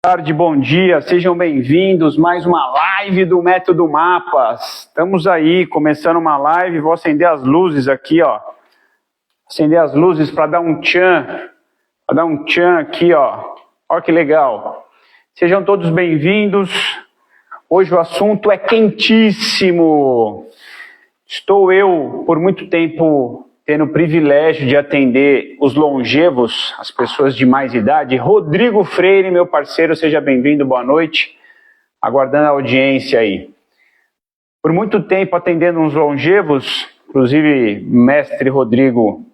Tarde, bom dia, sejam bem-vindos, mais uma live do Método Mapas. Estamos aí, começando uma live, vou acender as luzes aqui, ó. Acender as luzes para dar um tchan, aqui, ó. Ó que legal. Sejam todos bem-vindos. Hoje o assunto é quentíssimo. Estou eu, por muito tempo, tendo o privilégio de atender os longevos, as pessoas de mais idade. Rodrigo Freire, meu parceiro, seja bem-vindo, boa noite. Aguardando a audiência aí. Por muito tempo atendendo uns longevos, inclusive mestre Rodrigo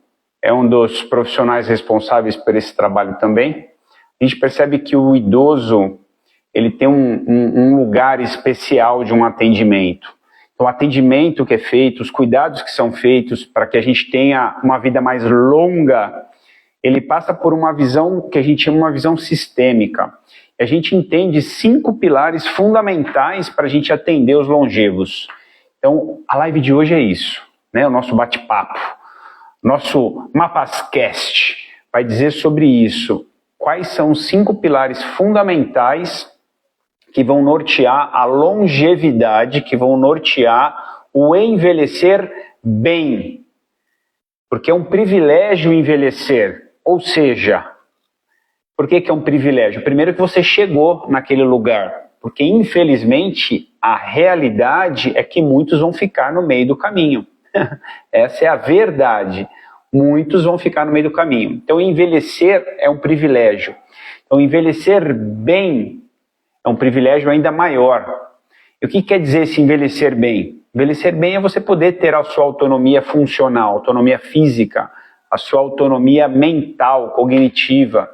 é um dos profissionais responsáveis por esse trabalho também. A gente percebe que o idoso, ele tem um lugar especial de um atendimento. O atendimento que é feito, os cuidados que são feitos para que a gente tenha uma vida mais longa, ele passa por uma visão que a gente chama uma visão sistêmica. A gente entende 5 pilares fundamentais para a gente atender os longevos. Então, a live de hoje é isso, né? O nosso bate-papo, nosso Mapascast vai dizer sobre isso. Quais são os 5 pilares fundamentais que vão nortear a longevidade, que vão nortear o envelhecer bem. Porque é um privilégio envelhecer. Ou seja, por que é um privilégio? Primeiro que você chegou naquele lugar. Porque, infelizmente, a realidade é que muitos vão ficar no meio do caminho. Essa é a verdade. Muitos vão ficar no meio do caminho. Então, envelhecer é um privilégio. Então, envelhecer bem é um privilégio ainda maior. E o que quer dizer esse envelhecer bem? Envelhecer bem é você poder ter a sua autonomia funcional, autonomia física, a sua autonomia mental, cognitiva,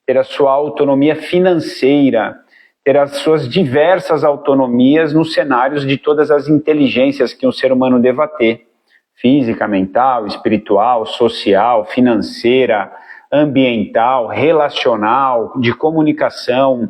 ter a sua autonomia financeira, ter as suas diversas autonomias nos cenários de todas as inteligências que um ser humano deva ter. Física, mental, espiritual, social, financeira, ambiental, relacional, de comunicação,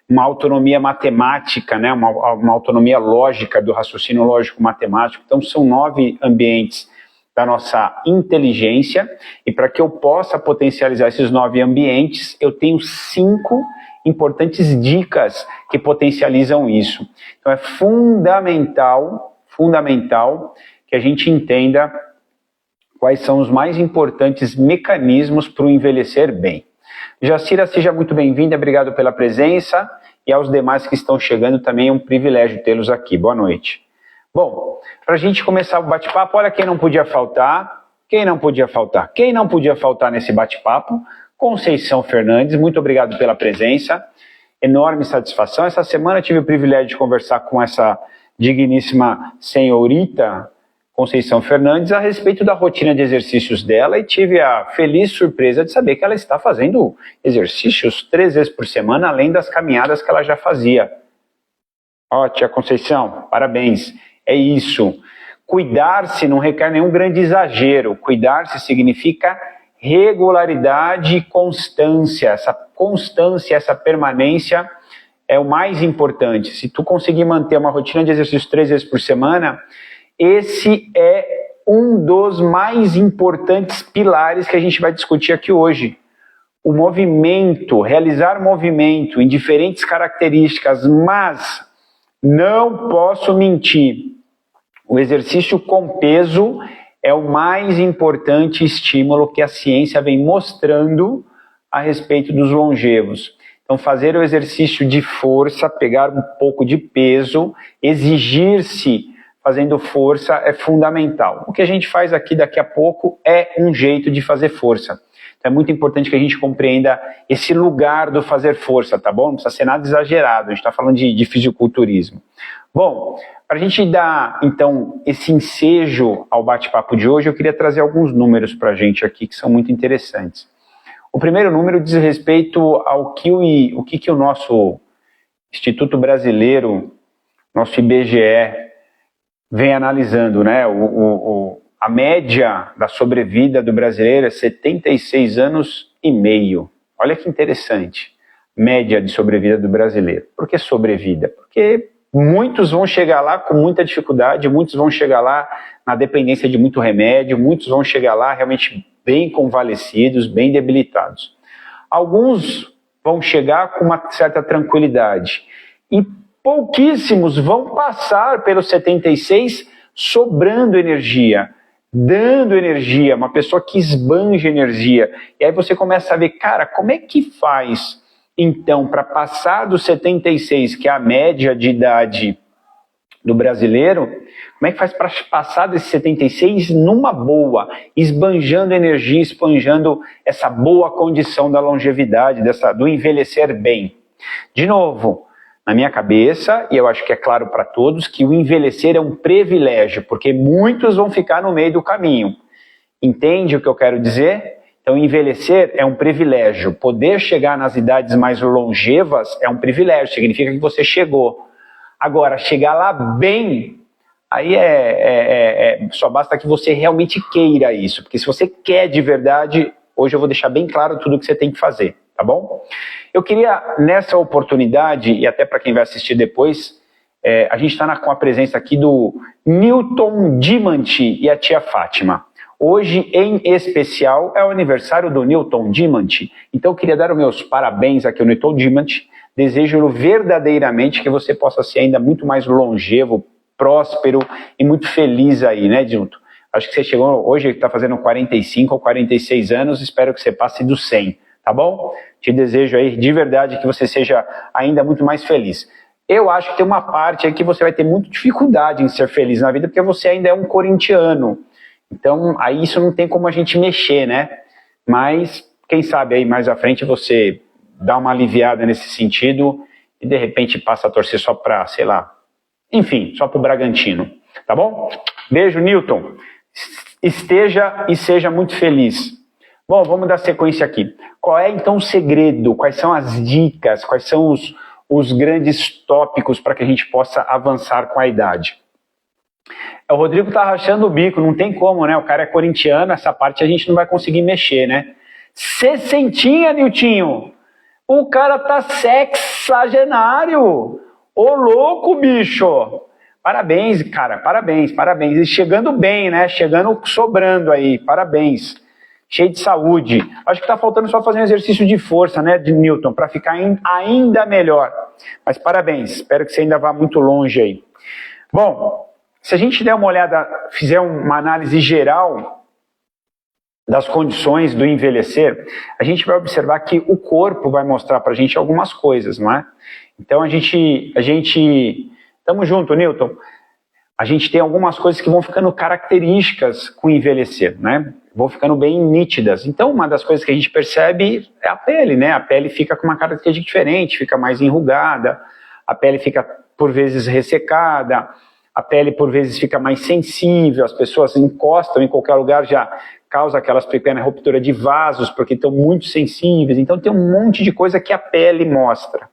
uma autonomia matemática, né? uma autonomia lógica, do raciocínio lógico-matemático. Então, são 9 ambientes da nossa inteligência, e para que eu possa potencializar esses 9 ambientes, eu tenho 5 importantes dicas que potencializam isso. Então, é fundamental que a gente entenda quais são os mais importantes mecanismos para o envelhecer bem. Jacira, seja muito bem-vinda, obrigado pela presença, e aos demais que estão chegando também é um privilégio tê-los aqui. Boa noite. Bom, para a gente começar o bate-papo, olha quem não podia faltar. Quem não podia faltar nesse bate-papo? Conceição Fernandes, muito obrigado pela presença, enorme satisfação. Essa semana eu tive o privilégio de conversar com essa digníssima senhorita Conceição Fernandes a respeito da rotina de exercícios dela, e tive a feliz surpresa de saber que ela está fazendo exercícios 3 vezes por semana, além das caminhadas que ela já fazia. Ó, tia Conceição, parabéns. É isso. Cuidar-se não requer nenhum grande exagero. Cuidar-se significa regularidade e constância. Essa constância, essa permanência é o mais importante. Se tu conseguir manter uma rotina de exercícios 3 vezes por semana, esse é um dos mais importantes pilares que a gente vai discutir aqui hoje. O movimento, realizar movimento em diferentes características, mas não posso mentir, o exercício com peso é o mais importante estímulo que a ciência vem mostrando a respeito dos longevos. Então, fazer o exercício de força, pegar um pouco de peso, exigir-se fazendo força é fundamental. O que a gente faz aqui daqui a pouco é um jeito de fazer força. Então é muito importante que a gente compreenda esse lugar do fazer força, tá bom? Não precisa ser nada exagerado, a gente está falando de fisiculturismo. Bom, para a gente dar, então, esse ensejo ao bate-papo de hoje, eu queria trazer alguns números para a gente aqui que são muito interessantes. O primeiro número diz respeito ao que o nosso Instituto Brasileiro, nosso IBGE, vem analisando, né? A média da sobrevida do brasileiro é 76 anos e meio. Olha que interessante. Média de sobrevida do brasileiro. Por que sobrevida? Porque muitos vão chegar lá com muita dificuldade, muitos vão chegar lá na dependência de muito remédio, muitos vão chegar lá realmente bem convalescidos, bem debilitados. Alguns vão chegar com uma certa tranquilidade. E pouquíssimos vão passar pelos 76 sobrando energia, dando energia, uma pessoa que esbanja energia. E aí você começa a ver, cara, como é que faz, então, para passar dos 76, que é a média de idade do brasileiro, como é que faz para passar desses 76 numa boa, esbanjando energia, esbanjando essa boa condição da longevidade, do envelhecer bem? De novo, na minha cabeça, e eu acho que é claro para todos, que o envelhecer é um privilégio, porque muitos vão ficar no meio do caminho. Entende o que eu quero dizer? Então, envelhecer é um privilégio. Poder chegar nas idades mais longevas é um privilégio, significa que você chegou. Agora, chegar lá bem, aí só basta que você realmente queira isso, porque se você quer de verdade, hoje eu vou deixar bem claro tudo o que você tem que fazer, tá bom? Eu queria, nessa oportunidade, e até para quem vai assistir depois, a gente está com a presença aqui do Newton Diamante e a tia Fátima. Hoje, em especial, é o aniversário do Newton Diamante. Então, eu queria dar os meus parabéns aqui ao Newton Diamante. Desejo verdadeiramente que você possa ser ainda muito mais longevo, próspero e muito feliz aí, né, Dilton? Acho que você chegou hoje, está fazendo 45 ou 46 anos, espero que você passe dos 100, tá bom? Te desejo aí de verdade que você seja ainda muito mais feliz. Eu acho que tem uma parte aí que você vai ter muita dificuldade em ser feliz na vida, porque você ainda é um corintiano. Então, aí isso não tem como a gente mexer, né? Mas, quem sabe aí mais à frente você dá uma aliviada nesse sentido e de repente passa a torcer só para, sei lá, enfim, só para o Bragantino, tá bom? Beijo, Newton. Esteja e seja muito feliz. Bom, vamos dar sequência aqui. Qual é então o segredo? Quais são as dicas? Quais são os grandes tópicos para que a gente possa avançar com a idade? O Rodrigo tá rachando o bico, não tem como, né? O cara é corintiano, essa parte a gente não vai conseguir mexer, né? 60, Niltinho! O cara tá sexagenário! Ô louco, bicho! Parabéns, cara, parabéns, parabéns. E chegando bem, né? Chegando sobrando aí, parabéns. Cheio de saúde. Acho que tá faltando só fazer um exercício de força, né, de Newton, para ficar ainda melhor. Mas parabéns, espero que você ainda vá muito longe aí. Bom, se a gente der uma olhada, fizer uma análise geral das condições do envelhecer, a gente vai observar que o corpo vai mostrar para a gente algumas coisas, não é? Então a gente, estamos junto, Newton. A gente tem algumas coisas que vão ficando características com o envelhecer, né? Vão ficando bem nítidas. Então uma das coisas que a gente percebe é a pele, né? A pele fica com uma característica diferente, fica mais enrugada, a pele fica por vezes ressecada, a pele por vezes fica mais sensível, as pessoas encostam em qualquer lugar, já causa aquelas pequenas rupturas de vasos, porque estão muito sensíveis. Então tem um monte de coisa que a pele mostra.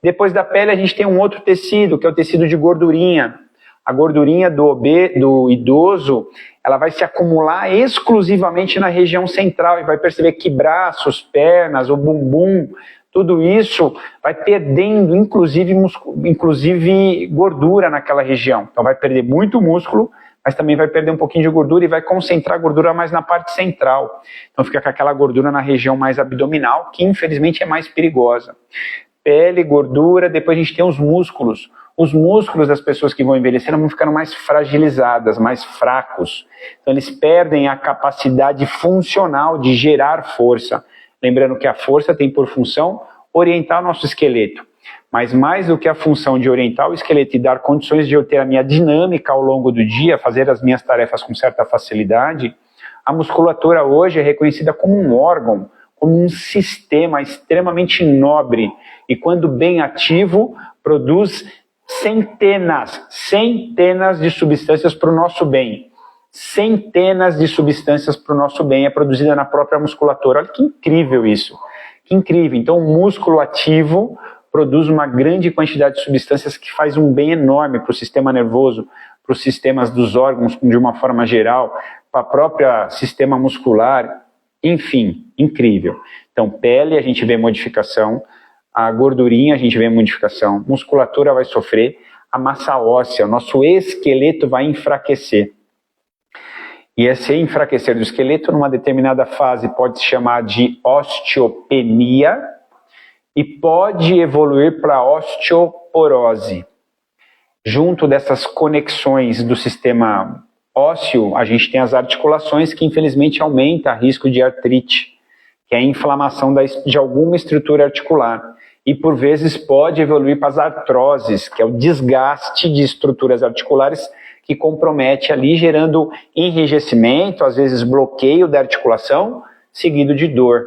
Depois da pele a gente tem um outro tecido, que é o tecido de gordurinha. A gordurinha do idoso, ela vai se acumular exclusivamente na região central, e vai perceber que braços, pernas, o bumbum, tudo isso vai perdendo, inclusive gordura naquela região. Então vai perder muito músculo, mas também vai perder um pouquinho de gordura e vai concentrar a gordura mais na parte central. Então fica com aquela gordura na região mais abdominal, que infelizmente é mais perigosa. Pele, gordura, depois a gente tem os músculos. Os músculos das pessoas que vão envelhecendo vão ficando mais fragilizadas, mais fracos. Então eles perdem a capacidade funcional de gerar força. Lembrando que a força tem por função orientar o nosso esqueleto. Mas mais do que a função de orientar o esqueleto e dar condições de eu ter a minha dinâmica ao longo do dia, fazer as minhas tarefas com certa facilidade, a musculatura hoje é reconhecida como um órgão, como um sistema extremamente nobre. E quando bem ativo, produz centenas de substâncias para o nosso bem. Centenas de substâncias para o nosso bem é produzida na própria musculatura. Olha que incrível isso. Que incrível. Então, o músculo ativo produz uma grande quantidade de substâncias que faz um bem enorme para o sistema nervoso, para os sistemas dos órgãos de uma forma geral, para o próprio sistema muscular. Enfim, incrível. Então, pele, a gente vê modificação. A gordurinha, a gente vê modificação. Musculatura vai sofrer. A massa óssea, o nosso esqueleto vai enfraquecer. E esse enfraquecer do esqueleto, numa determinada fase, pode se chamar de osteopenia. e pode evoluir para osteoporose. Junto dessas conexões do sistema ósseo, a gente tem as articulações que infelizmente aumenta o risco de artrite, que é a inflamação de alguma estrutura articular. E por vezes pode evoluir para as artroses, que é o desgaste de estruturas articulares que compromete ali, gerando enrijecimento, às vezes bloqueio da articulação, seguido de dor.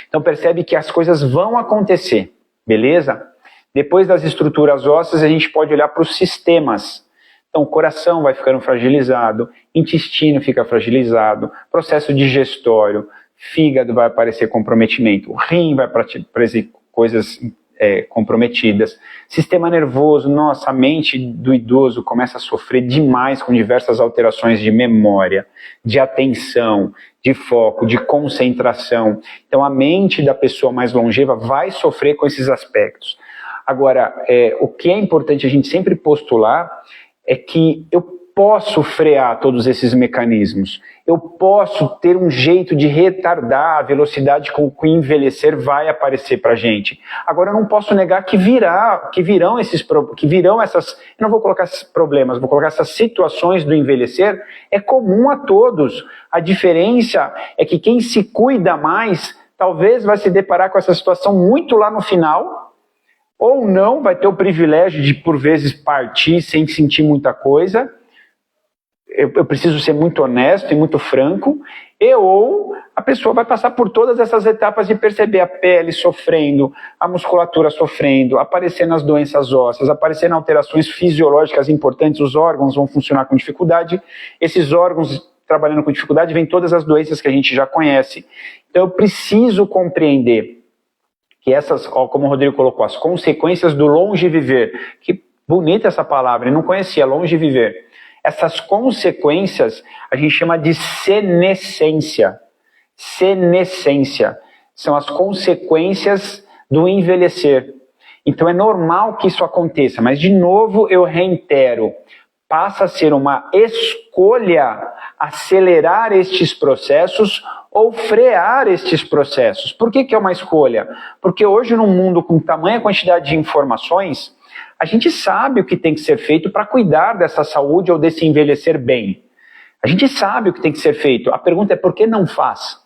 Então percebe que as coisas vão acontecer, beleza? Depois das estruturas ósseas, a gente pode olhar para os sistemas. Então o coração vai ficando fragilizado, intestino fica fragilizado, processo digestório, fígado vai aparecer comprometimento, o rim vai aparecer coisas comprometidas, sistema nervoso, nossa, a mente do idoso começa a sofrer demais com diversas alterações de memória, de atenção, de foco, de concentração. Então a mente da pessoa mais longeva vai sofrer com esses aspectos. Agora, o que é importante a gente sempre postular é que eu posso frear todos esses mecanismos, eu posso ter um jeito de retardar a velocidade com que o envelhecer vai aparecer para a gente. Agora eu não posso negar que virão essas, eu não vou colocar esses problemas, vou colocar essas situações do envelhecer, é comum a todos. A diferença é que quem se cuida mais, talvez vai se deparar com essa situação muito lá no final, ou não, vai ter o privilégio de por vezes partir sem sentir muita coisa. Eu preciso ser muito honesto e muito franco, ou a pessoa vai passar por todas essas etapas e perceber a pele sofrendo, a musculatura sofrendo, aparecendo as doenças ósseas, aparecendo alterações fisiológicas importantes, os órgãos vão funcionar com dificuldade, esses órgãos trabalhando com dificuldade, vem todas as doenças que a gente já conhece. Então eu preciso compreender que essas, como o Rodrigo colocou, as consequências do longe viver, que bonita essa palavra, eu não conhecia, longe viver. Essas consequências a gente chama de senescência. Senescência são as consequências do envelhecer. Então é normal que isso aconteça, mas de novo eu reitero, passa a ser uma escolha acelerar estes processos ou frear estes processos. Por que é uma escolha? Porque hoje num mundo com tamanha quantidade de informações, a gente sabe o que tem que ser feito para cuidar dessa saúde ou desse envelhecer bem. A gente sabe o que tem que ser feito. A pergunta é por que não faz?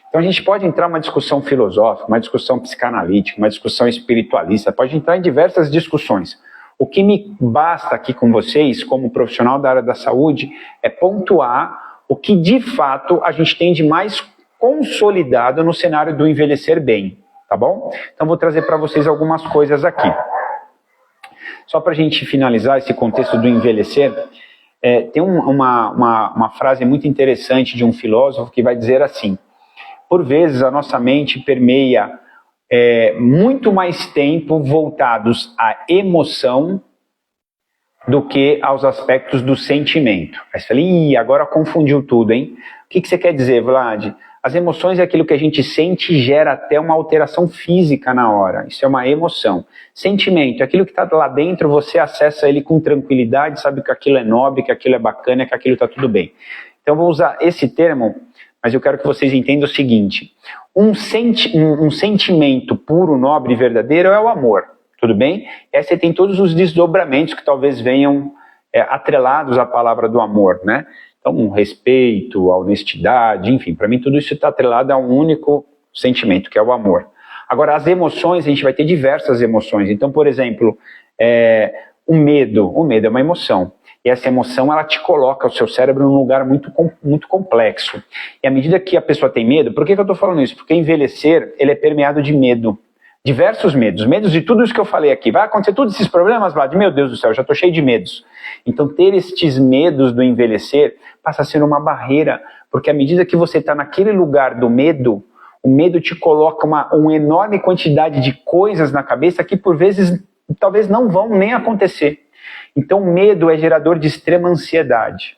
Então a gente pode entrar em uma discussão filosófica, uma discussão psicanalítica, uma discussão espiritualista, pode entrar em diversas discussões. O que me basta aqui com vocês, como profissional da área da saúde, é pontuar o que de fato a gente tem de mais consolidado no cenário do envelhecer bem, tá bom? Então vou trazer para vocês algumas coisas aqui. Só para a gente finalizar esse contexto do envelhecer, tem uma frase muito interessante de um filósofo que vai dizer assim: por vezes a nossa mente permeia muito mais tempo voltados à emoção do que aos aspectos do sentimento. Aí você fala, agora confundiu tudo, hein? O que você quer dizer, Vlad? As emoções é aquilo que a gente sente e gera até uma alteração física na hora. Isso é uma emoção. Sentimento é aquilo que está lá dentro, você acessa ele com tranquilidade, sabe que aquilo é nobre, que aquilo é bacana, que aquilo está tudo bem. Então eu vou usar esse termo, mas eu quero que vocês entendam o seguinte. Um sentimento puro, nobre e verdadeiro é o amor, tudo bem? E aí você tem todos os desdobramentos que talvez venham atrelados à palavra do amor, né? Então, um respeito, a honestidade, enfim, para mim tudo isso está atrelado a um único sentimento, que é o amor. Agora, as emoções, a gente vai ter diversas emoções. Então, por exemplo, o medo é uma emoção. E essa emoção, ela te coloca o seu cérebro num lugar muito complexo. E à medida que a pessoa tem medo, por que eu estou falando isso? Porque envelhecer, ele é permeado de medo. Diversos medos. Medos de tudo isso que eu falei aqui. Vai acontecer todos esses problemas, Vlad? Meu Deus do céu, eu já estou cheio de medos. Então, ter estes medos do envelhecer passa a ser uma barreira. Porque à medida que você está naquele lugar do medo, o medo te coloca uma enorme quantidade de coisas na cabeça que, por vezes, talvez não vão nem acontecer. Então, o medo é gerador de extrema ansiedade.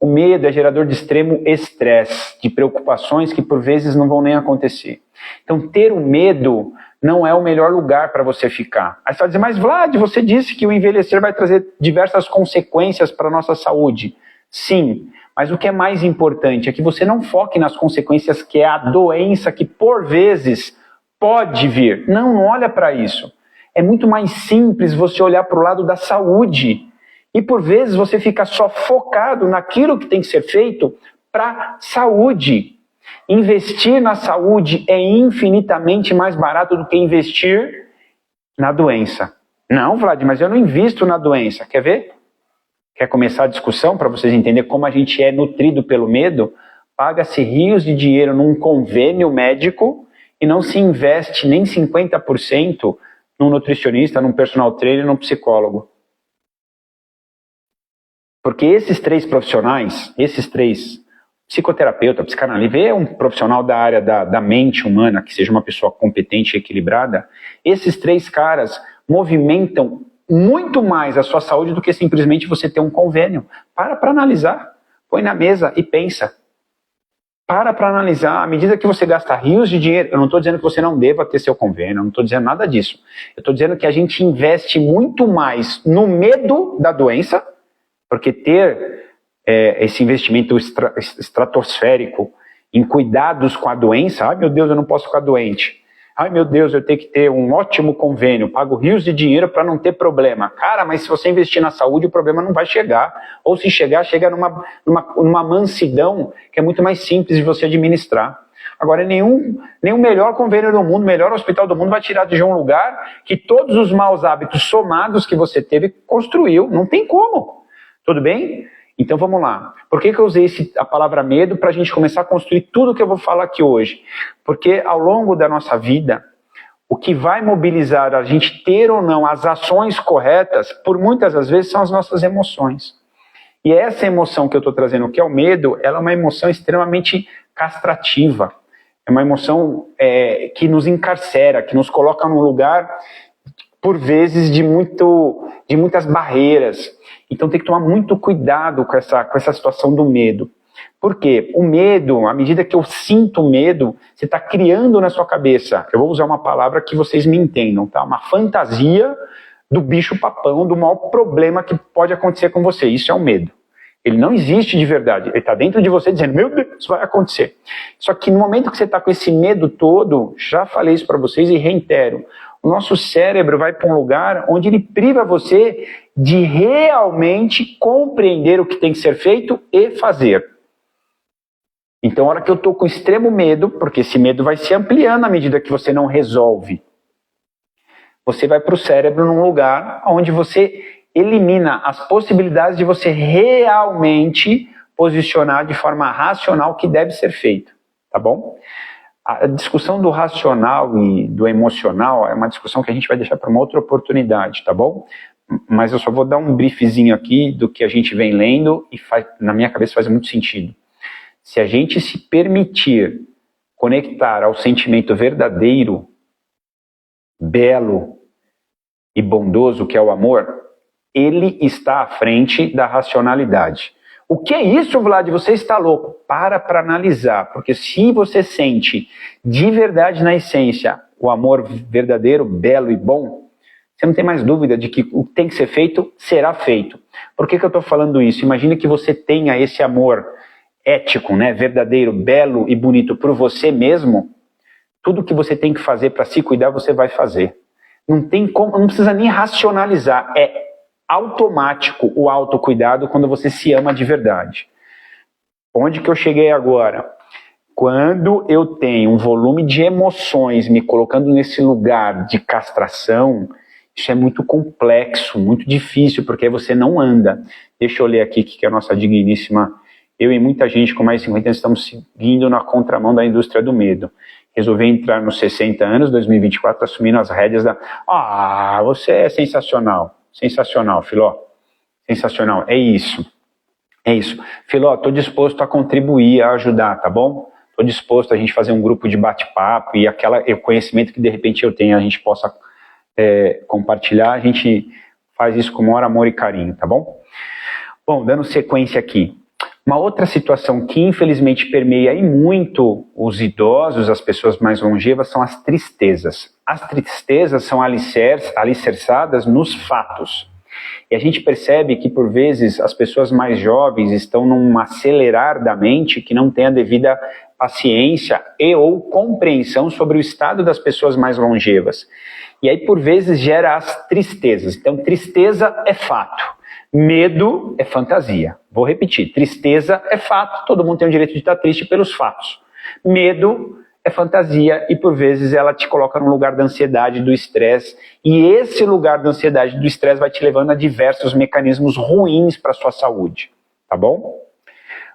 O medo é gerador de extremo estresse, de preocupações que, por vezes, não vão nem acontecer. Então, ter o medo não é o melhor lugar para você ficar. Aí você vai dizer, mas Vlad, você disse que o envelhecer vai trazer diversas consequências para a nossa saúde. Sim, mas o que é mais importante é que você não foque nas consequências, que é a doença que, por vezes, pode vir. Não, não olha para isso. É muito mais simples você olhar para o lado da saúde. E por vezes você fica só focado naquilo que tem que ser feito para saúde. Investir na saúde é infinitamente mais barato do que investir na doença. Não, Vlad, mas eu não invisto na doença. Quer ver? Quer começar a discussão para vocês entenderem como a gente é nutrido pelo medo? Paga-se rios de dinheiro num convênio médico e não se investe nem 50% num nutricionista, num personal trainer, num psicólogo. Porque esses três profissionais, psicoterapeuta, psicanalista, vê um profissional da área da mente humana, que seja uma pessoa competente e equilibrada, esses três caras movimentam muito mais a sua saúde do que simplesmente você ter um convênio. Para analisar, põe na mesa e pensa. Para analisar, à medida que você gasta rios de dinheiro, eu não estou dizendo que você não deva ter seu convênio, eu não estou dizendo nada disso. Eu estou dizendo que a gente investe muito mais no medo da doença, porque ter esse investimento estratosférico em cuidados com a doença, ai meu Deus, eu não posso ficar doente. Ai meu Deus, eu tenho que ter um ótimo convênio, pago rios de dinheiro para não ter problema. Cara, mas se você investir na saúde, o problema não vai chegar. Ou se chegar, chega numa mansidão que é muito mais simples de você administrar. Agora, nenhum melhor convênio do mundo, melhor hospital do mundo vai tirar de um lugar que todos os maus hábitos somados que você teve construiu. Não tem como. Tudo bem? Então vamos lá. Por que eu usei a palavra medo para a gente começar a construir tudo que eu vou falar aqui hoje? Porque ao longo da nossa vida, o que vai mobilizar a gente ter ou não as ações corretas, por muitas das vezes, são as nossas emoções. E essa emoção que eu estou trazendo, que é o medo, ela é uma emoção extremamente castrativa. É uma emoção que nos encarcera, que nos coloca num lugar, por vezes, de muitas barreiras. Então tem que tomar muito cuidado com essa situação do medo. Por quê? O medo, à medida que eu sinto medo, você está criando na sua cabeça, eu vou usar uma palavra que vocês me entendam, tá? Uma fantasia do bicho papão, do maior problema que pode acontecer com você. Isso é o medo. Ele não existe de verdade. Ele está dentro de você dizendo, meu Deus, isso vai acontecer. Só que no momento que você está com esse medo todo, já falei isso para vocês e reitero, o nosso cérebro vai para um lugar onde ele priva você de realmente compreender o que tem que ser feito e fazer. Então, a hora que eu estou com extremo medo, porque esse medo vai se ampliando à medida que você não resolve, você vai para o cérebro num lugar onde você elimina as possibilidades de você realmente posicionar de forma racional o que deve ser feito, tá bom? A discussão do racional e do emocional é uma discussão que a gente vai deixar para uma outra oportunidade, tá bom? Mas eu só vou dar um briefzinho aqui do que a gente vem lendo e na minha cabeça faz muito sentido. Se a gente se permitir conectar ao sentimento verdadeiro, belo e bondoso que é o amor, ele está à frente da racionalidade. O que é isso, Vlad? Você está louco? Para analisar, porque se você sente de verdade na essência o amor verdadeiro, belo e bom, você não tem mais dúvida de que o que tem que ser feito, será feito. Por que eu estou falando isso? Imagina que você tenha esse amor ético, né, verdadeiro, belo e bonito por você mesmo, tudo que você tem que fazer para se cuidar, você vai fazer. Não tem como, não precisa nem racionalizar, é automático o autocuidado quando você se ama de verdade. Onde que eu cheguei agora? Quando eu tenho um volume de emoções me colocando nesse lugar de castração, isso é muito complexo, muito difícil, porque aí você não anda. Deixa eu ler aqui que a nossa digníssima, eu e muita gente com mais de 50 anos estamos seguindo na contramão da indústria do medo. Resolvi entrar nos 60 anos, 2024, assumindo as rédeas da... Ah, você é sensacional. Sensacional, Filó. Sensacional. É isso. É isso. Filó, estou disposto a contribuir, a ajudar, tá bom? Estou disposto a gente fazer um grupo de bate-papo e o conhecimento que de repente eu tenho, a gente possa compartilhar, a gente faz isso com maior amor e carinho, tá bom? Bom, dando sequência aqui. Uma outra situação que infelizmente permeia e muito os idosos, as pessoas mais longevas, são as tristezas. As tristezas são alicerçadas nos fatos. E a gente percebe que, por vezes, as pessoas mais jovens estão num acelerar da mente que não tem a devida a ciência e ou compreensão sobre o estado das pessoas mais longevas. E aí, por vezes, gera as tristezas. Então, tristeza é fato. Medo é fantasia. Vou repetir. Tristeza é fato. Todo mundo tem o direito de estar triste pelos fatos. Medo é fantasia e, por vezes, ela te coloca num lugar da ansiedade, do estresse. E esse lugar da ansiedade e do estresse vai te levando a diversos mecanismos ruins para a sua saúde. Tá bom?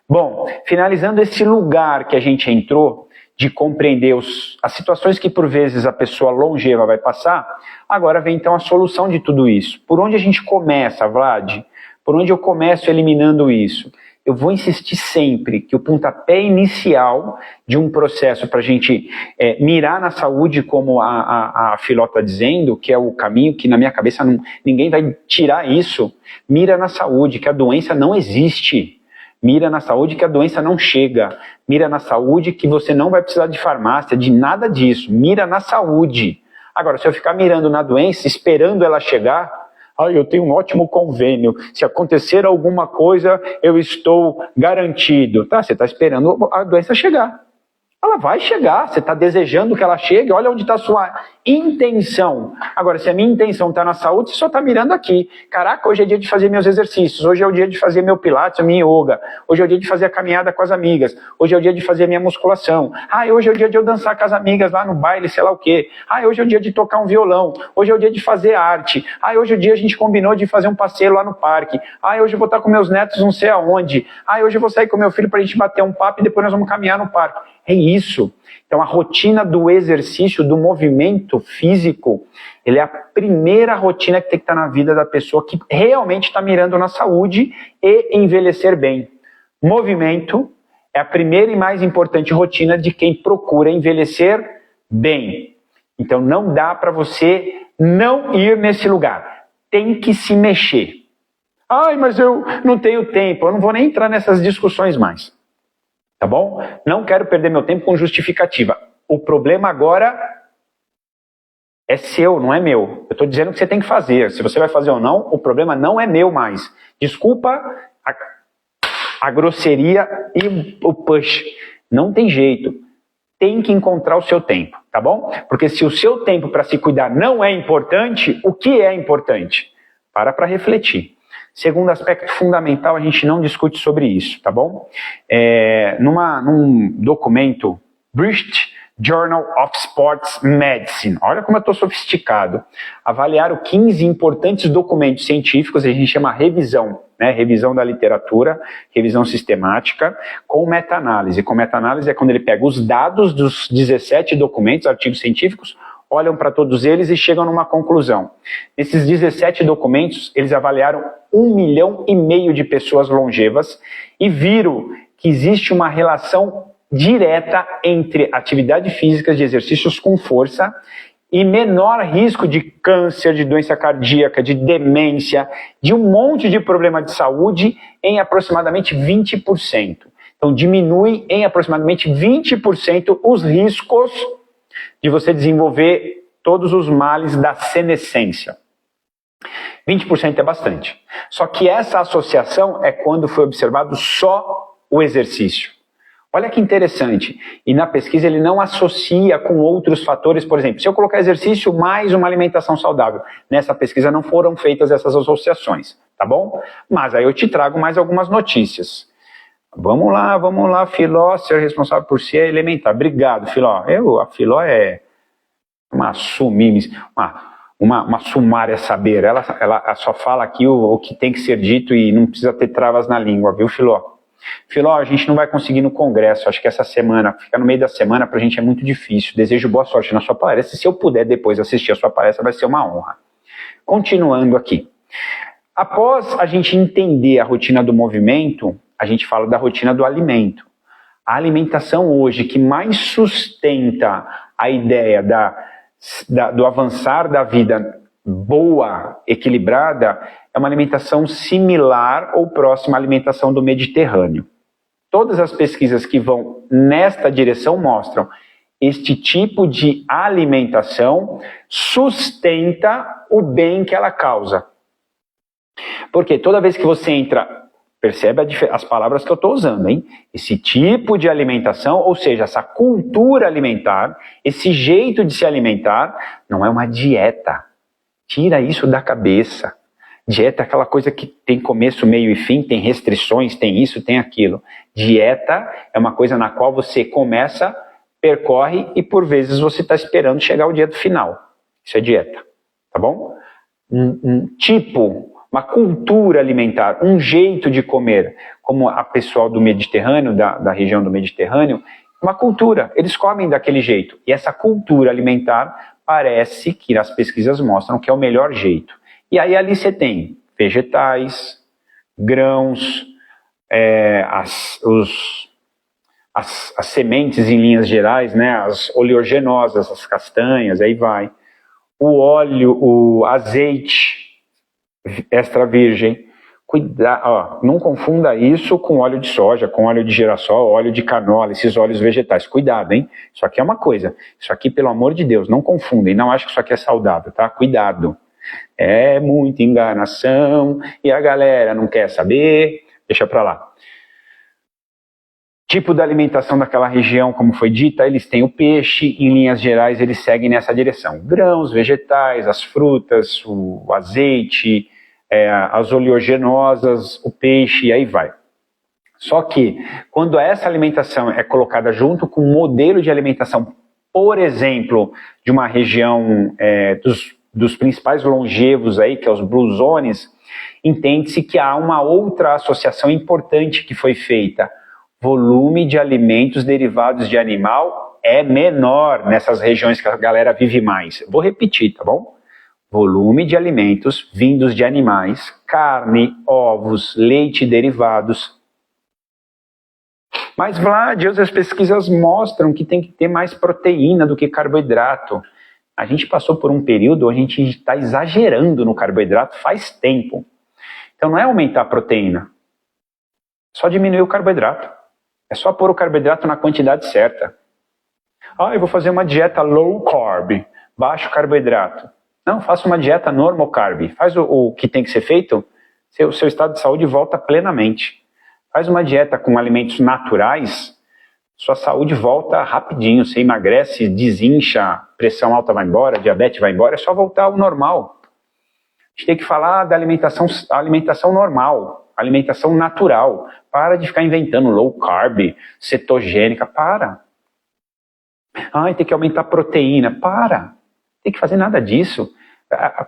Bom, finalizando esse lugar que a gente entrou, de compreender as situações que por vezes a pessoa longeva vai passar, agora vem então a solução de tudo isso. Por onde a gente começa, Vlad? Por onde eu começo eliminando isso? Eu vou insistir sempre que o pontapé inicial de um processo para a gente mirar na saúde, como a Filó está dizendo, que é o caminho que na minha cabeça ninguém vai tirar isso, mira na saúde, que a doença não existe. Mira na saúde que a doença não chega. Mira na saúde que você não vai precisar de farmácia, de nada disso. Mira na saúde. Agora, se eu ficar mirando na doença, esperando ela chegar, eu tenho um ótimo convênio. Se acontecer alguma coisa, eu estou garantido. Tá, você está esperando a doença chegar. Ela vai chegar, você está desejando que ela chegue, olha onde está a sua intenção. Agora, se a minha intenção está na saúde, você só está mirando aqui. Caraca, hoje é dia de fazer meus exercícios, hoje é o dia de fazer meu pilates, a minha yoga, hoje é o dia de fazer a caminhada com as amigas, hoje é o dia de fazer a minha musculação. Hoje é o dia de eu dançar com as amigas lá no baile, sei lá o quê. Hoje é o dia de tocar um violão, hoje é o dia de fazer arte. Hoje é o dia a gente combinou de fazer um passeio lá no parque. Hoje eu vou estar com meus netos não sei aonde. Hoje eu vou sair com meu filho para a gente bater um papo e depois nós vamos caminhar no parque. É isso. Então a rotina do exercício, do movimento físico, ele é a primeira rotina que tem que estar na vida da pessoa que realmente está mirando na saúde e envelhecer bem. Movimento é a primeira e mais importante rotina de quem procura envelhecer bem. Então não dá para você não ir nesse lugar. Tem que se mexer. Mas eu não tenho tempo. Eu não vou nem entrar nessas discussões mais. Tá bom? Não quero perder meu tempo com justificativa. O problema agora é seu, não é meu. Eu estou dizendo que você tem que fazer. Se você vai fazer ou não, o problema não é meu mais. Desculpa a grosseria e o push. Não tem jeito. Tem que encontrar o seu tempo, tá bom? Porque se o seu tempo para se cuidar não é importante, o que é importante? Para refletir. Segundo aspecto fundamental, a gente não discute sobre isso, tá bom? Num documento, British Journal of Sports Medicine, olha como eu estou sofisticado, avaliaram 15 importantes documentos científicos, a gente chama revisão, né? Revisão da literatura, revisão sistemática, com meta-análise. Com meta-análise é quando ele pega os dados dos 17 documentos, artigos científicos, olham para todos eles e chegam numa conclusão. Nesses 17 documentos, eles avaliaram 1,5 milhão de pessoas longevas e viram que existe uma relação direta entre atividade física de exercícios com força e menor risco de câncer, de doença cardíaca, de demência, de um monte de problema de saúde em aproximadamente 20%. Então diminui em aproximadamente 20% os riscos de você desenvolver todos os males da senescência. 20% é bastante. Só que essa associação é quando foi observado só o exercício. Olha que interessante. E na pesquisa ele não associa com outros fatores. Por exemplo, se eu colocar exercício mais uma alimentação saudável, nessa pesquisa não foram feitas essas associações, tá bom? Mas aí eu te trago mais algumas notícias. Vamos lá, Filó, ser responsável por si é elementar. Obrigado, Filó. A Filó é uma sumária saber. Ela só fala aqui o que tem que ser dito e não precisa ter travas na língua, viu, Filó? Filó, a gente não vai conseguir no congresso, acho que essa semana, ficar no meio da semana pra gente é muito difícil. Desejo boa sorte na sua palestra. Se eu puder depois assistir a sua palestra, vai ser uma honra. Continuando aqui. Após a gente entender a rotina do movimento, a gente fala da rotina do alimento. A alimentação hoje que mais sustenta a ideia do avançar da vida boa, equilibrada, é uma alimentação similar ou próxima à alimentação do Mediterrâneo. Todas as pesquisas que vão nesta direção mostram este tipo de alimentação sustenta o bem que ela causa. Porque toda vez que você entra Percebe as palavras que eu estou usando, hein? Esse tipo de alimentação, ou seja, essa cultura alimentar, esse jeito de se alimentar, não é uma dieta. Tira isso da cabeça. Dieta é aquela coisa que tem começo, meio e fim, tem restrições, tem isso, tem aquilo. Dieta é uma coisa na qual você começa, percorre e por vezes você está esperando chegar o dia do final. Isso é dieta, tá bom? Uma cultura alimentar, um jeito de comer, como a pessoal do Mediterrâneo, da região do Mediterrâneo, uma cultura, eles comem daquele jeito. E essa cultura alimentar parece que as pesquisas mostram que é o melhor jeito. E aí ali você tem vegetais, grãos, as sementes em linhas gerais, né, as oleaginosas, as castanhas, aí vai. O óleo, o azeite extra virgem. Não confunda isso com óleo de soja, com óleo de girassol, óleo de canola, esses óleos vegetais. Cuidado, hein? Isso aqui é uma coisa. Isso aqui, pelo amor de Deus, não confundem. Não acho que isso aqui é saudável, tá? Cuidado. É muita enganação e a galera não quer saber. Deixa pra lá. Tipo da alimentação daquela região, como foi dita, eles têm o peixe, em linhas gerais eles seguem nessa direção. Grãos, vegetais, as frutas, o azeite, as oleaginosas, o peixe, e aí vai. Só que, quando essa alimentação é colocada junto com um modelo de alimentação, por exemplo, de uma região dos principais longevos aí, que é os Blue Zones, entende-se que há uma outra associação importante que foi feita. Volume de alimentos derivados de animal é menor nessas regiões que a galera vive mais. Vou repetir, tá bom? Volume de alimentos vindos de animais, carne, ovos, leite e derivados. Mas, Vlad, as pesquisas mostram que tem que ter mais proteína do que carboidrato. A gente passou por um período onde a gente está exagerando no carboidrato faz tempo. Então não é aumentar a proteína, só diminuir o carboidrato. É só pôr o carboidrato na quantidade certa. Eu vou fazer uma dieta low carb, baixo carboidrato. Não, faça uma dieta normal carb. Faz o que tem que ser feito, seu estado de saúde volta plenamente. Faz uma dieta com alimentos naturais, sua saúde volta rapidinho. Você emagrece, desincha, pressão alta vai embora, diabetes vai embora, é só voltar ao normal. A gente tem que falar da alimentação normal, alimentação natural. Para de ficar inventando low carb, cetogênica, para. Tem que aumentar a proteína, para. Tem que fazer nada disso.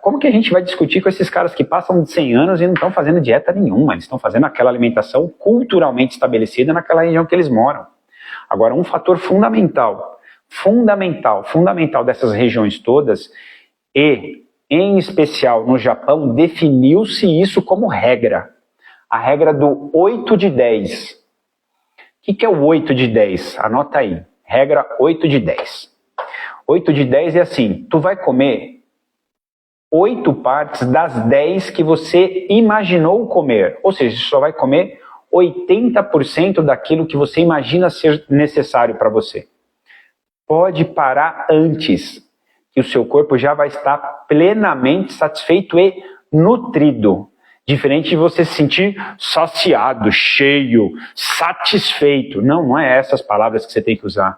Como que a gente vai discutir com esses caras que passam de 100 anos e não estão fazendo dieta nenhuma? Eles estão fazendo aquela alimentação culturalmente estabelecida naquela região que eles moram. Agora, um fator fundamental dessas regiões todas, e em especial no Japão, definiu-se isso como regra. A regra do 8 de 10. O que é o 8 de 10? Anota aí. Regra 8 de 10. 8 de 10 é assim, tu vai comer 8 partes das 10 que você imaginou comer. Ou seja, você só vai comer 80% daquilo que você imagina ser necessário para você. Pode parar antes, que o seu corpo já vai estar plenamente satisfeito e nutrido. Diferente de você se sentir saciado, cheio, satisfeito. Não é essas palavras que você tem que usar.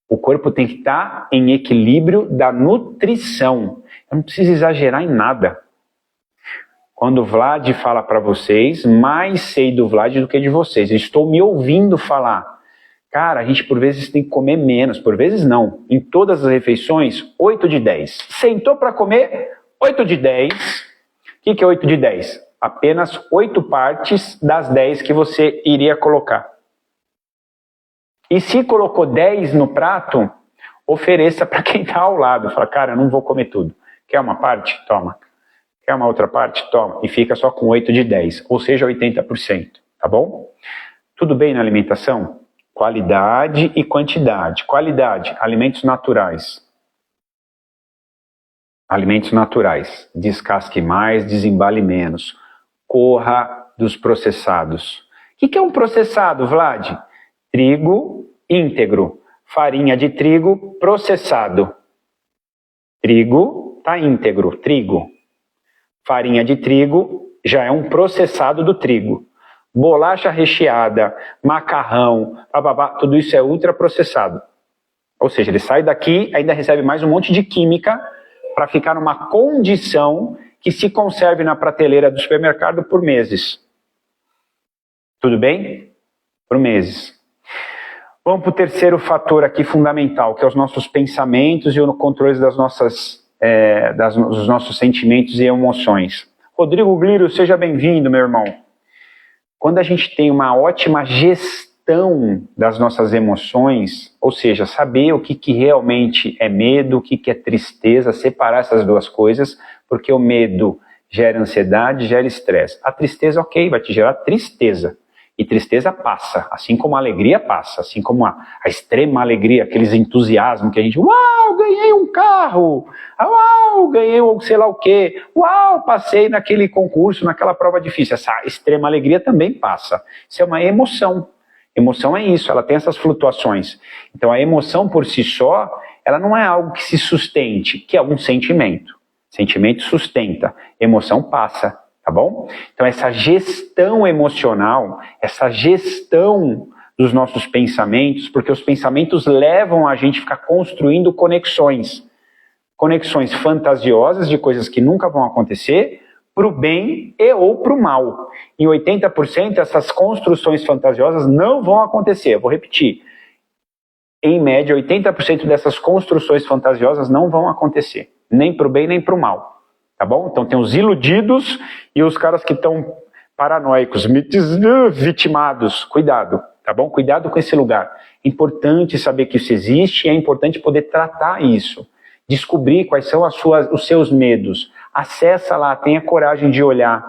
O corpo tem que estar em equilíbrio da nutrição. Eu não preciso exagerar em nada. Quando o Vlad fala para vocês, mais sei do Vlad do que de vocês. Eu estou me ouvindo falar. Cara, a gente por vezes tem que comer menos. Por vezes não. Em todas as refeições, 8 de 10. Sentou para comer, 8 de 10. O que é 8 de 10? Apenas 8 partes das 10 que você iria colocar. E se colocou 10 no prato, ofereça para quem está ao lado. Fala, cara, eu não vou comer tudo. Quer uma parte? Toma. Quer uma outra parte? Toma. E fica só com 8 de 10, ou seja, 80%. Tá bom? Tudo bem na alimentação? Qualidade e quantidade. Qualidade, alimentos naturais. Alimentos naturais. Descasque mais, desembale menos. Corra dos processados. O que é um processado, Vlad? Trigo íntegro. Farinha de trigo processado. Trigo está íntegro, trigo. Farinha de trigo já é um processado do trigo. bolacha recheada, macarrão, tudo isso é ultraprocessado. Ou seja, ele sai daqui, ainda recebe mais um monte de química para ficar numa condição que se conserve na prateleira do supermercado por meses. Tudo bem? Por meses. Vamos para o terceiro fator aqui fundamental, que é os nossos pensamentos e o controle dos nossos sentimentos e emoções. Rodrigo Gliro, seja bem-vindo, meu irmão. Quando a gente tem uma ótima gestão das nossas emoções, ou seja, saber o que realmente é medo, o que é tristeza, separar essas duas coisas, porque o medo gera ansiedade, gera estresse. A tristeza, ok, vai te gerar tristeza. E tristeza passa, assim como a alegria passa, assim como a extrema alegria, aqueles entusiasmos que a gente, uau, ganhei um carro, uau, ganhei sei lá o quê, uau, passei naquele concurso, naquela prova difícil. Essa extrema alegria também passa. Isso é uma emoção. Emoção é isso, ela tem essas flutuações. Então a emoção por si só, ela não é algo que se sustente, que é um sentimento. Sentimento sustenta, emoção passa. Tá bom? Então essa gestão emocional, essa gestão dos nossos pensamentos, porque os pensamentos levam a gente a ficar construindo conexões. Conexões fantasiosas de coisas que nunca vão acontecer, para o bem e ou para o mal. Em 80% essas construções fantasiosas não vão acontecer. Eu vou repetir. Em média, 80% dessas construções fantasiosas não vão acontecer. Nem para o bem, nem para o mal. Tá bom? Então tem os iludidos e os caras que estão paranoicos, vitimados. Cuidado, tá bom? Cuidado com esse lugar. É importante saber que isso existe e é importante poder tratar isso. Descobrir quais são os seus medos. Acessa lá, tenha coragem de olhar.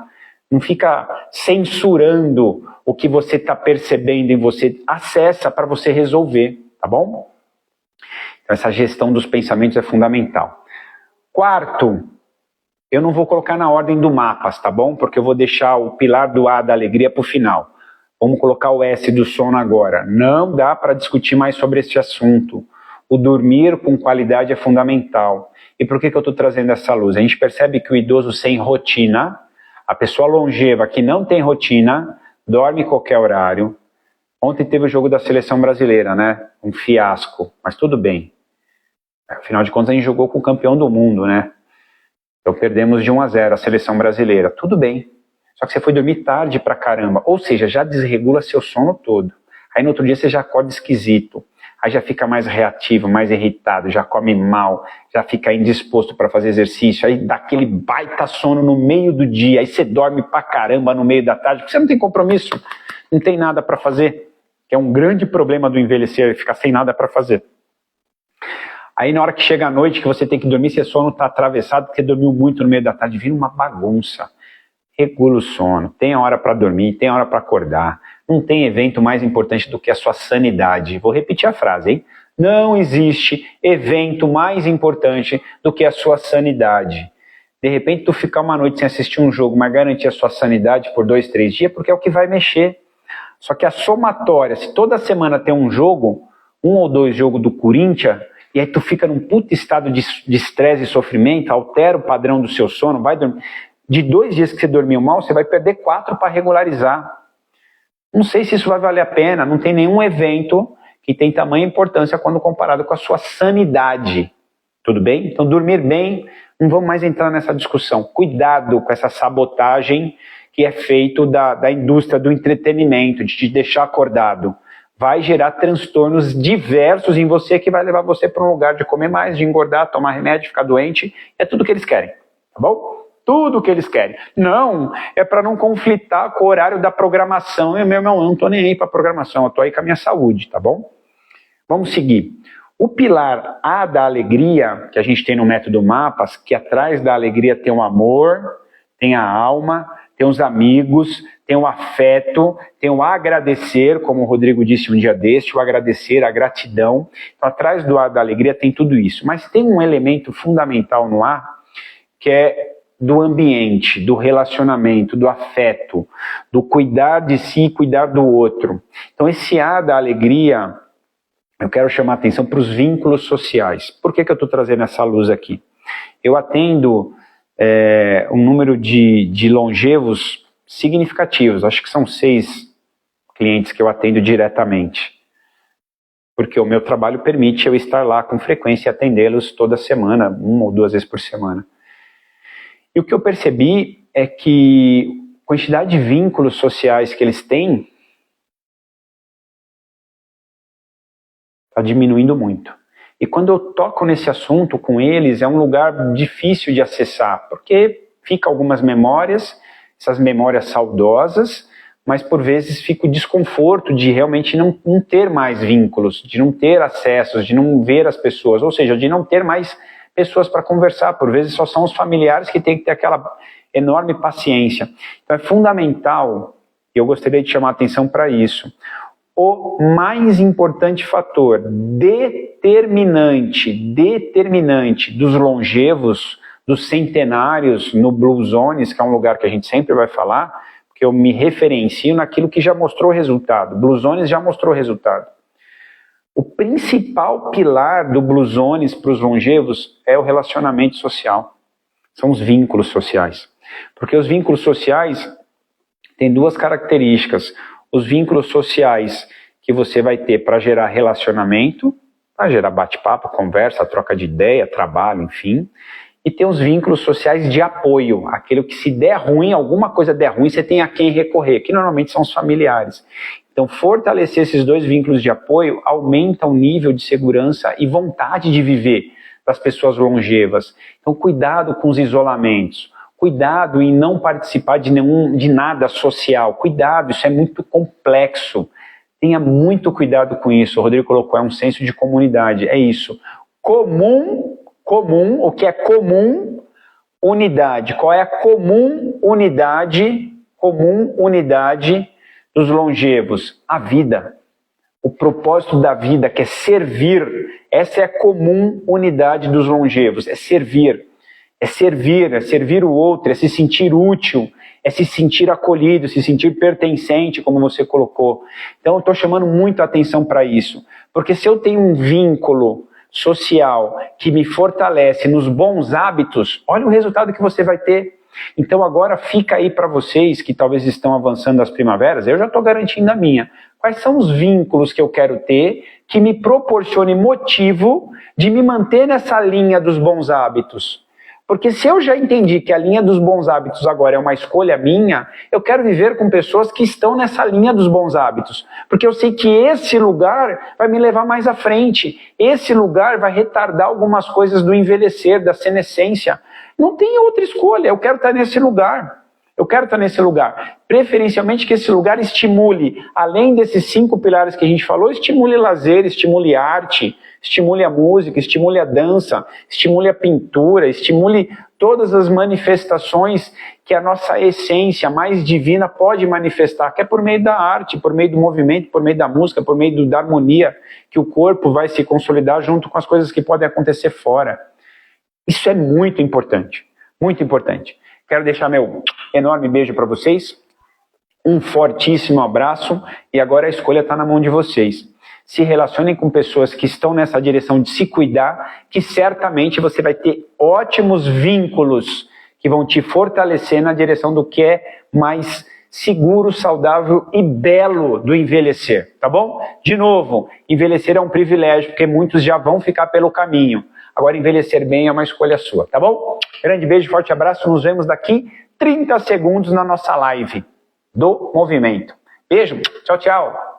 Não fica censurando o que você está percebendo em você. Acessa para você resolver, tá bom? Então essa gestão dos pensamentos é fundamental. Quarto, eu não vou colocar na ordem do mapas, tá bom? Porque eu vou deixar o pilar do A da alegria para o final. Vamos colocar o S do sono agora. Não dá para discutir mais sobre este assunto. O dormir com qualidade é fundamental. E por que eu estou trazendo essa luz? A gente percebe que o idoso sem rotina, a pessoa longeva que não tem rotina, dorme em qualquer horário. Ontem teve o jogo da seleção brasileira, né? Um fiasco, mas tudo bem. Afinal de contas, a gente jogou com o campeão do mundo, né? Então perdemos de 1-0 a seleção brasileira. Tudo bem. Só que você foi dormir tarde pra caramba. Ou seja, já desregula seu sono todo. Aí no outro dia você já acorda esquisito. Aí já fica mais reativo, mais irritado, já come mal, já fica indisposto para fazer exercício. Aí dá aquele baita sono no meio do dia. Aí você dorme pra caramba no meio da tarde, porque você não tem compromisso. Não tem nada para fazer. Que é um grande problema do envelhecer, ficar sem nada para fazer. Aí na hora que chega a noite, que você tem que dormir, seu sono está atravessado, porque dormiu muito no meio da tarde, vira uma bagunça. Regula o sono, tem hora para dormir, tem hora para acordar. Não tem evento mais importante do que a sua sanidade. Vou repetir a frase, hein? Não existe evento mais importante do que a sua sanidade. De repente tu ficar uma noite sem assistir um jogo, mas garantir a sua sanidade por 2, 3 dias, porque é o que vai mexer. Só que a somatória, se toda semana tem um jogo, 1 ou 2 jogos do Corinthians, e aí tu fica num puto estado de estresse e sofrimento, altera o padrão do seu sono, vai dormir. De 2 dias que você dormiu mal, você vai perder 4 para regularizar. Não sei se isso vai valer a pena, não tem nenhum evento que tem tamanha importância quando comparado com a sua sanidade. Tudo bem? Então dormir bem, não vamos mais entrar nessa discussão. Cuidado com essa sabotagem que é feito da indústria do entretenimento, de te deixar acordado. Vai gerar transtornos diversos em você que vai levar você para um lugar de comer mais, de engordar, tomar remédio, ficar doente. É tudo que eles querem, tá bom? Tudo que eles querem. Não, é para não conflitar com o horário da programação. Eu, meu irmão, não estou nem aí para programação, eu estou aí com a minha saúde, tá bom? Vamos seguir. O pilar A da alegria, que a gente tem no método Mapas, que atrás da alegria tem o amor, tem a alma, tem os amigos, tem o afeto, tem o agradecer, como o Rodrigo disse um dia deste, o agradecer, a gratidão. Então, atrás do A da alegria tem tudo isso. Mas tem um elemento fundamental no A, que é do ambiente, do relacionamento, do afeto, do cuidar de si e cuidar do outro. Então, esse A da alegria, eu quero chamar a atenção para os vínculos sociais. Por que eu estou trazendo essa luz aqui? Eu atendo um número de longevos significativos. Acho que são 6 clientes que eu atendo diretamente. Porque o meu trabalho permite eu estar lá com frequência e atendê-los toda semana, 1 ou 2 vezes por semana. E o que eu percebi é que a quantidade de vínculos sociais que eles têm está diminuindo muito. E quando eu toco nesse assunto com eles, é um lugar difícil de acessar, porque fica algumas memórias, essas memórias saudosas, mas por vezes fica o desconforto de realmente não ter mais vínculos, de não ter acessos, de não ver as pessoas, ou seja, de não ter mais pessoas para conversar. Por vezes só são os familiares que têm que ter aquela enorme paciência. Então é fundamental, e eu gostaria de chamar a atenção para isso, o mais importante fator determinante dos longevos, dos centenários no Blue Zones, que é um lugar que a gente sempre vai falar, porque eu me referencio naquilo que já mostrou resultado. Blue Zones já mostrou resultado. O principal pilar do Blue Zones para os longevos é o relacionamento social. São os vínculos sociais. Porque os vínculos sociais têm 2 características. Os vínculos sociais que você vai ter para gerar relacionamento, para gerar bate-papo, conversa, troca de ideia, trabalho, enfim. E tem os vínculos sociais de apoio, aquilo que se der ruim, alguma coisa der ruim, você tem a quem recorrer, que normalmente são os familiares. Então, fortalecer esses 2 vínculos de apoio aumenta o nível de segurança e vontade de viver das pessoas longevas. Então, cuidado com os isolamentos. Cuidado em não participar de nada social. Cuidado, isso é muito complexo. Tenha muito cuidado com isso. O Rodrigo colocou, é um senso de comunidade. É isso. Comum, o que é comum, unidade. Qual é a comum unidade dos longevos? A vida. O propósito da vida, que é servir. Essa é a comum unidade dos longevos. É servir. É servir o outro, é se sentir útil, é se sentir acolhido, se sentir pertencente, como você colocou. Então eu estou chamando muito a atenção para isso. Porque se eu tenho um vínculo social que me fortalece nos bons hábitos, olha o resultado que você vai ter. Então agora fica aí para vocês que talvez estão avançando as primaveras, eu já estou garantindo a minha. Quais são os vínculos que eu quero ter que me proporcione motivo de me manter nessa linha dos bons hábitos? Porque se eu já entendi que a linha dos bons hábitos agora é uma escolha minha, eu quero viver com pessoas que estão nessa linha dos bons hábitos. Porque eu sei que esse lugar vai me levar mais à frente. Esse lugar vai retardar algumas coisas do envelhecer, da senescência. Não tem outra escolha, eu quero estar nesse lugar. Eu quero estar nesse lugar. Preferencialmente que esse lugar estimule, além desses 5 pilares que a gente falou, estimule lazer, estimule arte, estimule a música, estimule a dança, estimule a pintura, estimule todas as manifestações que a nossa essência mais divina pode manifestar, que é por meio da arte, por meio do movimento, por meio da música, por meio da harmonia, que o corpo vai se consolidar junto com as coisas que podem acontecer fora. Isso é muito importante, muito importante. Quero deixar meu enorme beijo para vocês, um fortíssimo abraço e agora a escolha está na mão de vocês. Se relacionem com pessoas que estão nessa direção de se cuidar, que certamente você vai ter ótimos vínculos que vão te fortalecer na direção do que é mais seguro, saudável e belo do envelhecer, tá bom? De novo, envelhecer é um privilégio, porque muitos já vão ficar pelo caminho. Agora, envelhecer bem é uma escolha sua, tá bom? Grande beijo, forte abraço, nos vemos daqui 30 segundos na nossa live do movimento. Beijo, tchau, tchau.